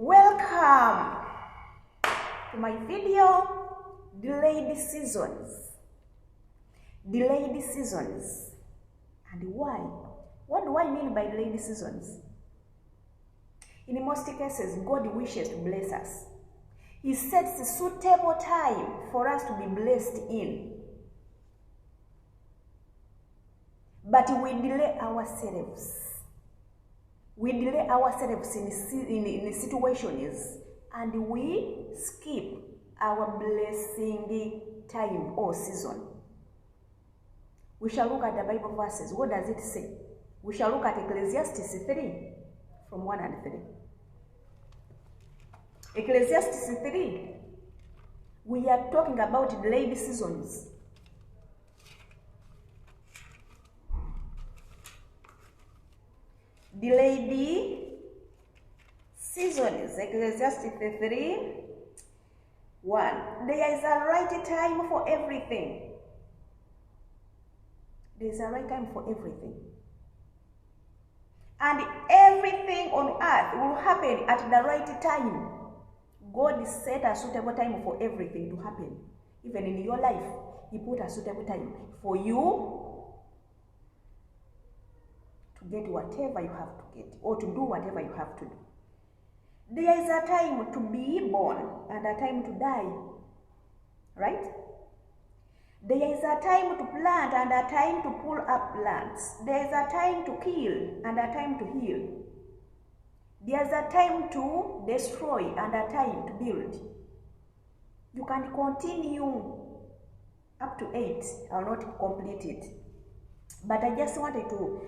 Welcome to my video, Delayed Seasons. Delayed seasons. And why? What do I mean by delayed seasons? In most cases, God wishes to bless us. He sets a suitable time for us to be blessed in. But we delay ourselves. We delay ourselves in situations and we skip our blessing time or season. We shall look at the Bible verses. What does it say? We shall look at Ecclesiastes 3 from 1 and 3. Ecclesiastes 3. We are talking about delayed seasons. Delayed seasons. Ecclesiastes 3, 1. There is a right time for everything. There is a right time for everything. And everything on earth will happen at the right time. God set a suitable time for everything to happen. Even in your life, He put a suitable time for you to get whatever you have to get, or to do whatever you have to do. There is a time to be born and a time to die, right? There is a time to plant and a time to pull up plants. There is a time to kill and a time to heal. There is a time to destroy and a time to build. You can continue up to 8. I'll not complete it. But I just wanted to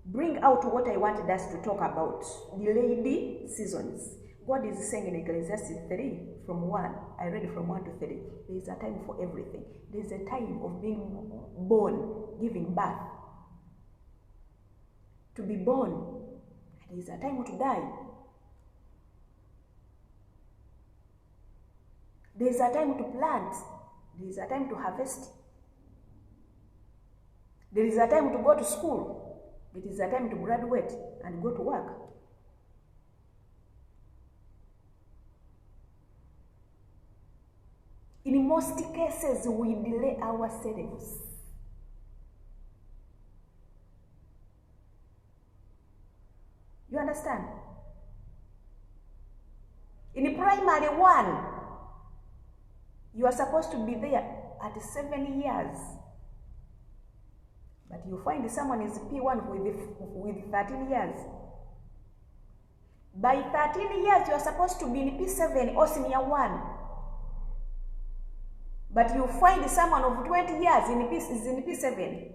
bring out what I wanted us to talk about. Delayed seasons. God is saying in Ecclesiastes 3 from 1. I read from 1 to 3. There is a time for everything. There is a time of being born, giving birth. To be born. There is a time to die. There is a time to plant. There is a time to harvest. There is a time to go to school. It is a time to graduate and go to work. In most cases, we delay ourselves. You understand? In primary 1, you are supposed to be there at 7 years. But you find someone is P1 with 13 years. By 13 years, you are supposed to be in P7 or senior 1. But you find someone of 20 years is in P7.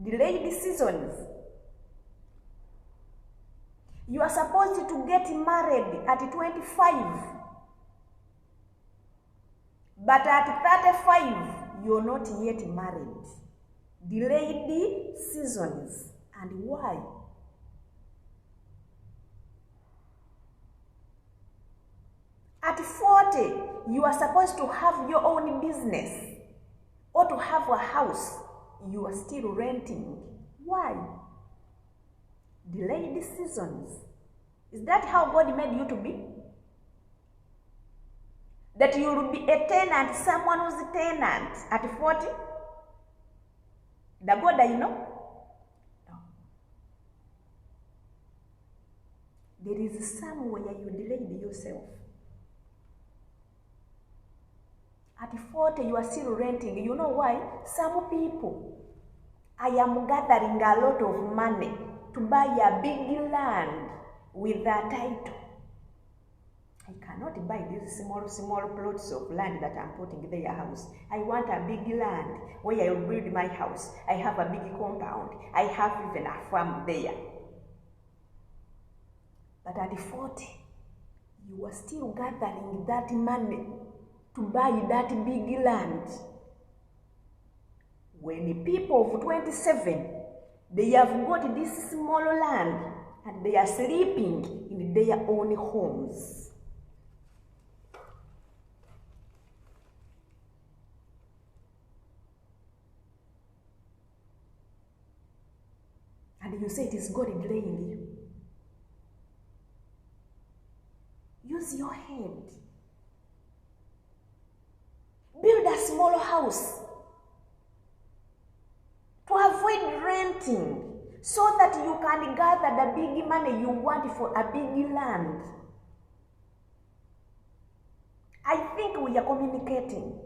Delayed seasons. You are supposed to get married at 25. But at 35, you're not yet married. Delayed seasons. And why? At 40, you are supposed to have your own business or to have a house. You are still renting. Why? Delayed seasons. Is that how God made you to be? That you will be a tenant, someone who's a tenant at 40? The God that you know? No. There is somewhere you delayed yourself. At 40, you are still renting. You know why? Some people, I am gathering a lot of money to buy a big land with a title. I cannot buy these small plots of land that I'm putting there a house. I want a big land where I will build my house. I have a big compound. I have even a farm there. But at 40, you are still gathering that money to buy that big land. When the people of 27, they have got this small land and they are sleeping in their own homes. And you say it is God delaying you. Use your head. Build a small house to avoid renting so that you can gather the big money you want for a big land. I think we are communicating.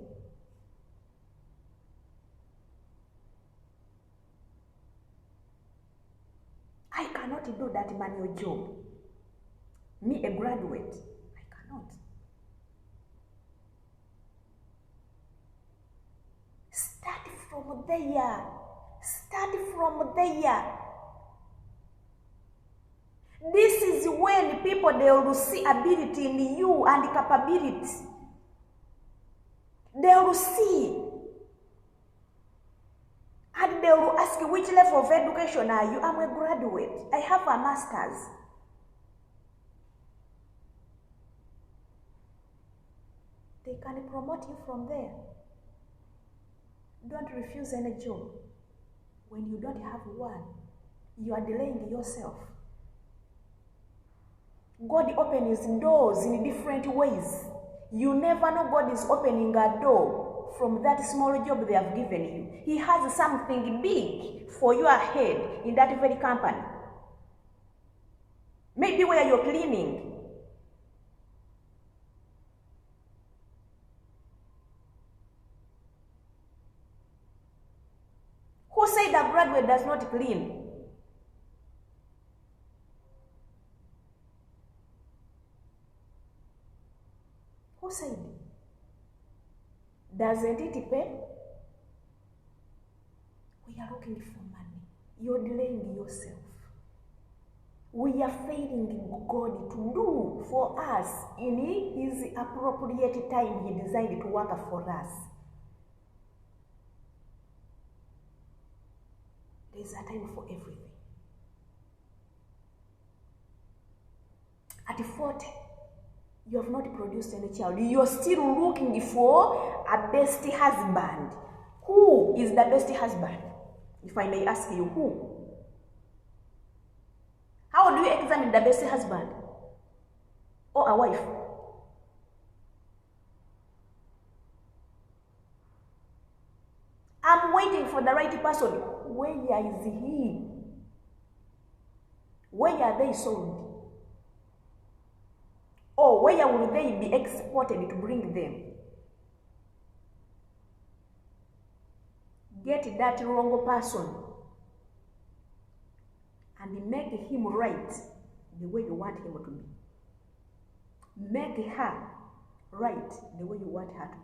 I cannot do that manual job. Me, a graduate, I cannot. Start from there. Start from there. This is when people, they will see ability in you and capability. They will see. And they will ask, which level of education are you? I'm a graduate. I have a master's. They can promote you from there. Don't refuse any job. When you don't have one, you are delaying yourself. God opens doors in different ways. You never know God is opening a door from that small job they have given you. He has something big for your head in that very company. Maybe where you're cleaning. Who said a graduate does not clean? Who said? Doesn't it pay? We are looking for money. You're delaying yourself. We are failing God to do for us in His appropriate time He designed to work for us. There is a time for everything. At 40, you have not produced any child. You're still looking for a best husband. Who is the best husband? If I may ask you, who? How do you examine the best husband? Or a wife? I'm waiting for the right person. Where is he? Where are they sold? Or where will they be exported to bring them? Get that wrong person and make him right the way you want him to be. Make her right the way you want her to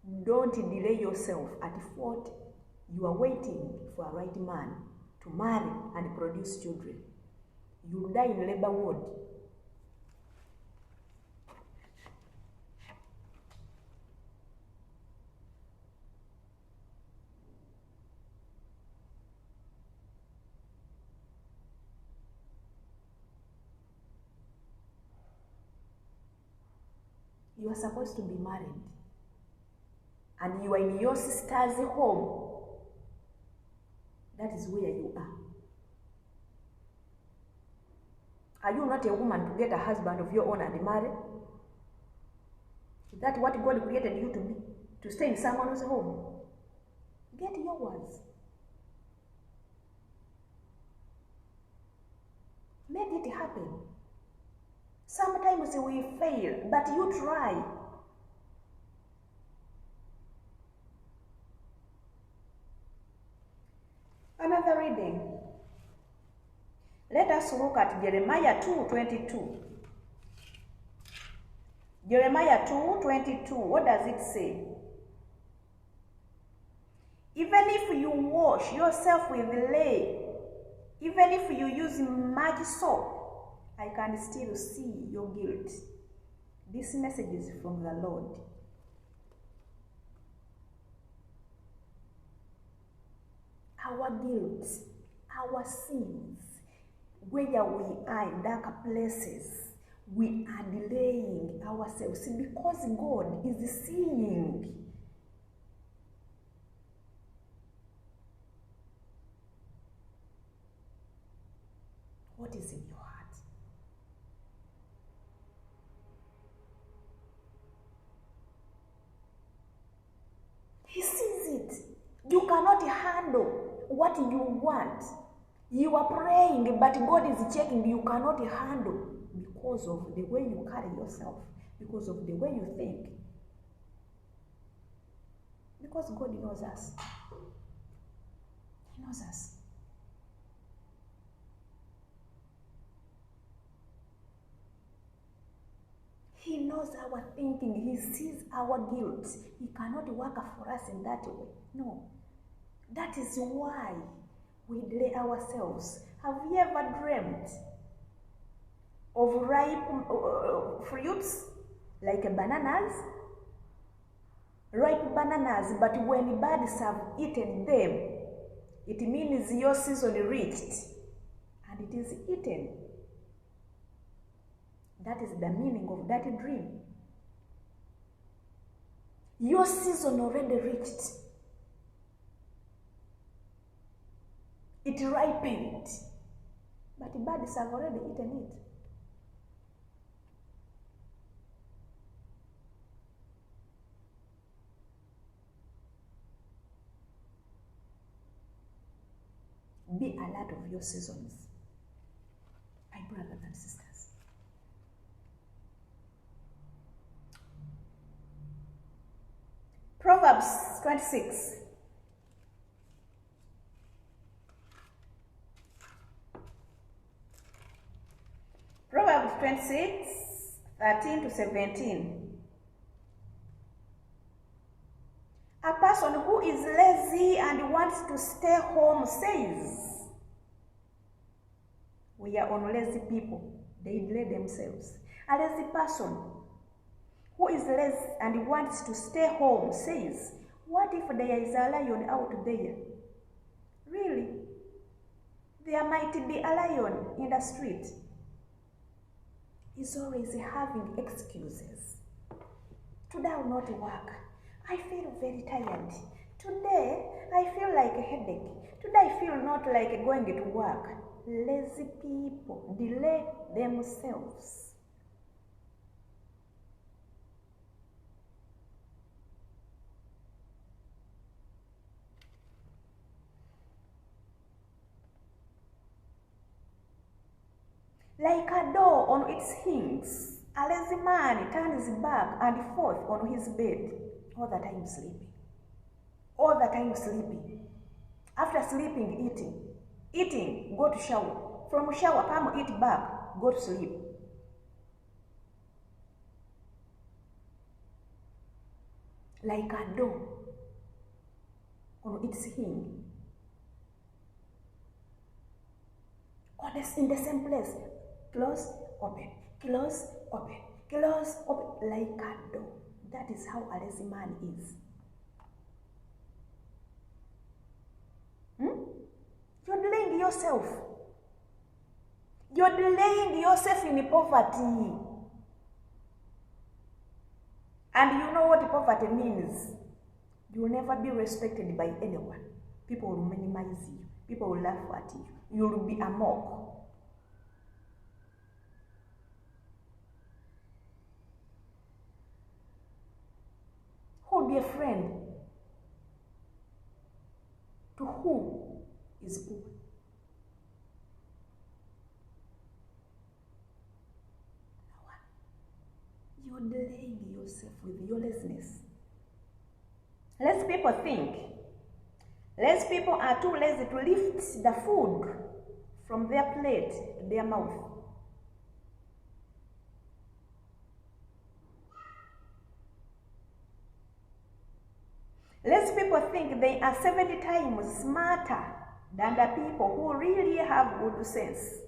be. Don't delay yourself. At 40, you are waiting for a right man to marry and produce children. You will die in labor ward. You are supposed to be married. And you are in your sister's home. That is where you are. Are you not a woman to get a husband of your own and marry? Is that what God created you to be? To stay in someone's home? Get yours. Make it happen. Sometimes we fail, but you try. Another reading. Let us look at Jeremiah 2:22. Jeremiah 2:22. What does it say? Even if you wash yourself with lye, even if you use much soap, I can still see your guilt. This message is from the Lord. Our guilt, our sins, where we are in dark places, we are delaying ourselves because God is seeing. What is in your heart? He sees it. You cannot handle what you want. You are praying, but God is checking. You cannot handle because of the way you carry yourself, because of the way you think. Because God knows us. He knows us. He knows our thinking. He sees our guilt. He cannot work for us in that way. No. That is why we delay ourselves. Have you ever dreamt of ripe fruits like bananas? Ripe bananas, but when birds have eaten them, it means your season reached and it is eaten. That is the meaning of that dream. Your season already reached. It ripened, but birds have already eaten it. Be alert of your seasons, my brothers and sisters. Proverbs 26. Proverbs 26, 13 to 17. A person who is lazy and wants to stay home says, we are on lazy people. They delay themselves. A lazy person who is lazy and wants to stay home says, what if there is a lion out there? Really? There might be a lion in the street. He's always having excuses. Today I will not work. I feel very tired. Today I feel like a headache. Today I feel not like going to work. Lazy people delay themselves. Like a door on its hinges, a lazy man turns back and forth on his bed, all the time sleeping. All the time sleeping. After sleeping, eating. Eating, go to shower. From shower, come eat back, go to sleep. Like a door on its hinge. In the same place. Close, open, close, open, close, open, like a door. That is how a lazy man is. You're delaying yourself. You're delaying yourself in poverty. And you know what poverty means? You will never be respected by anyone. People will minimize you. People will laugh at you. You will be a mock. Who will be a friend to who is poor? No one. You're delaying yourself with your laziness. Less people think. Less people are too lazy to lift the food from their plate to their mouth. Less people think they are 70 times smarter than the people who really have good sense.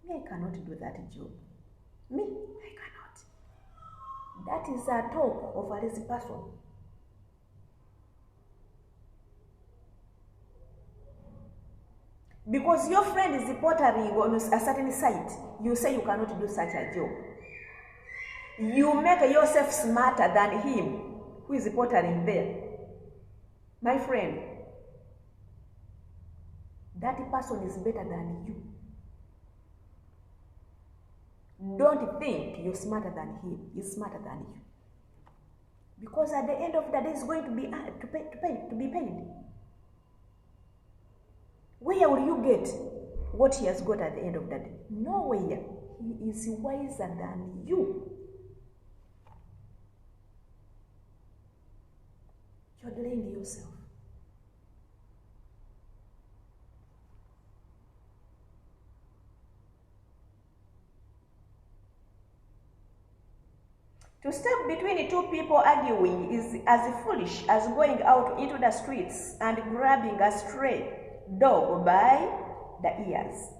Me, I cannot do that job. Me, I cannot. That is a talk of a lazy person. Because your friend is pottering on a certain site, you say you cannot do such a job. You make yourself smarter than him who is pottering there. My friend, that person is better than you. Don't think you're smarter than him. He's smarter than you. Because at the end of the day, it's going to be to be paid. Where will you get what he has got at the end of the day? Nowhere. He is wiser than you. You're delaying yourself. To step between two people arguing is as foolish as going out into the streets and grabbing a stray dog by the ears.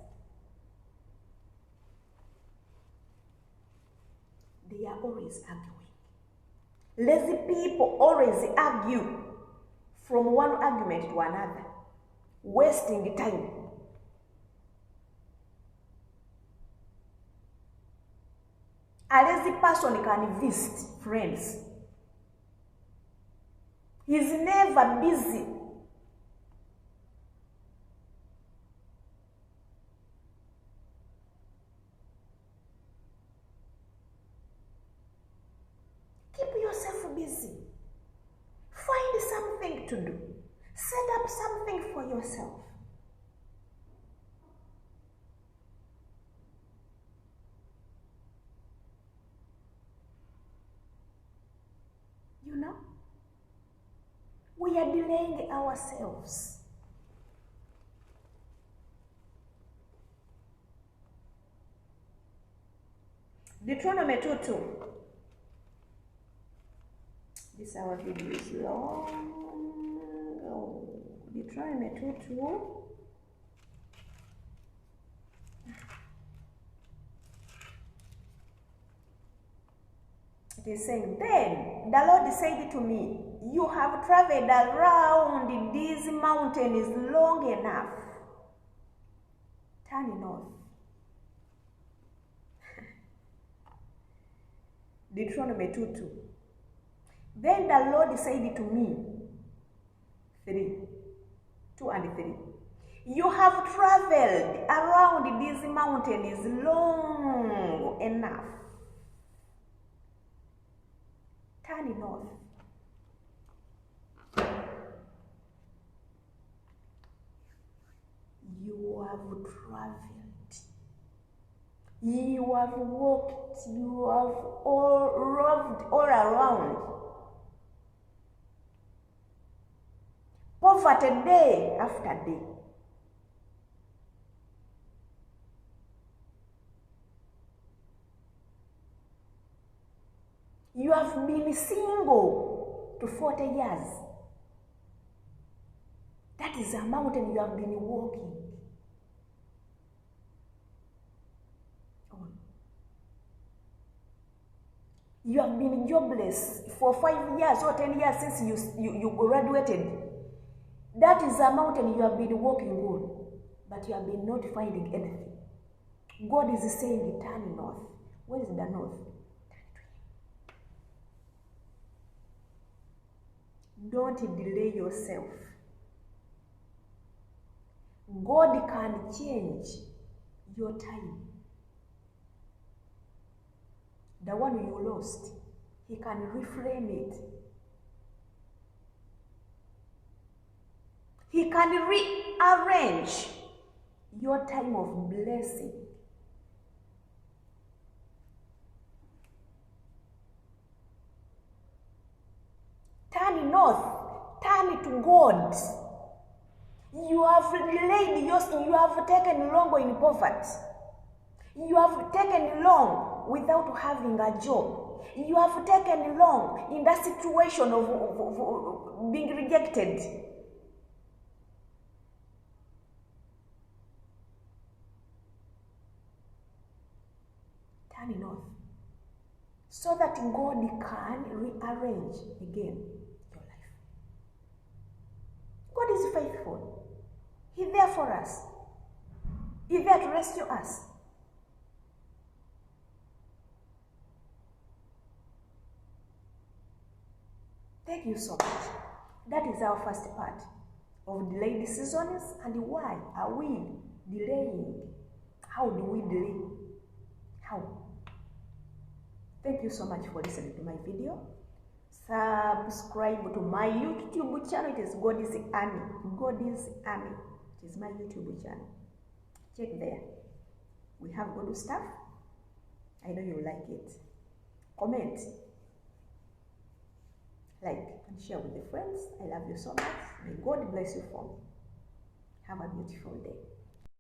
They are always arguing. Lazy people always argue from one argument to another, wasting time. A lazy person can visit friends. He's never busy. Keep yourself busy. Find something to do. Set up something for yourself. You know, we are delaying ourselves. Deuteronomy 2:2. This our video is long. Oh, Deuteronomy 2:2. It is saying, then the Lord said to me, you have traveled around these mountains long enough. Turn north. Deuteronomy 2:2. Then the Lord said to me, 2 and 3. You have traveled around these mountains long enough. Turn north. You have traveled. You have walked. You have roved all around. Poverty day after day. You have been single to 40 years. That is a mountain you have been walking on. You have been jobless for 5 years or 10 years since you graduated. That is a mountain you have been walking on, but you have been not finding anything. God is saying, turn north. Where is the north? Don't delay yourself. God can change your time. The one you lost, He can reframe it. He can rearrange your time of blessing. Turn north, turn to God. You have delayed yourself, you have taken long in poverty. You have taken long without having a job. You have taken long in that situation of being rejected. Turn north, so that God can rearrange again your life. God is faithful. He's there for us. He's there to rescue us. Thank you so much. That is our first part of delayed seasons and why are we delaying? How do we delay? How? Thank you so much for listening to my video. Subscribe to my YouTube channel. It is God's Army. God's Army. It is my YouTube channel. Check there. We have good stuff. I know you like it. Comment, like, and share with your friends. I love you so much. May God bless you for. Have a beautiful day.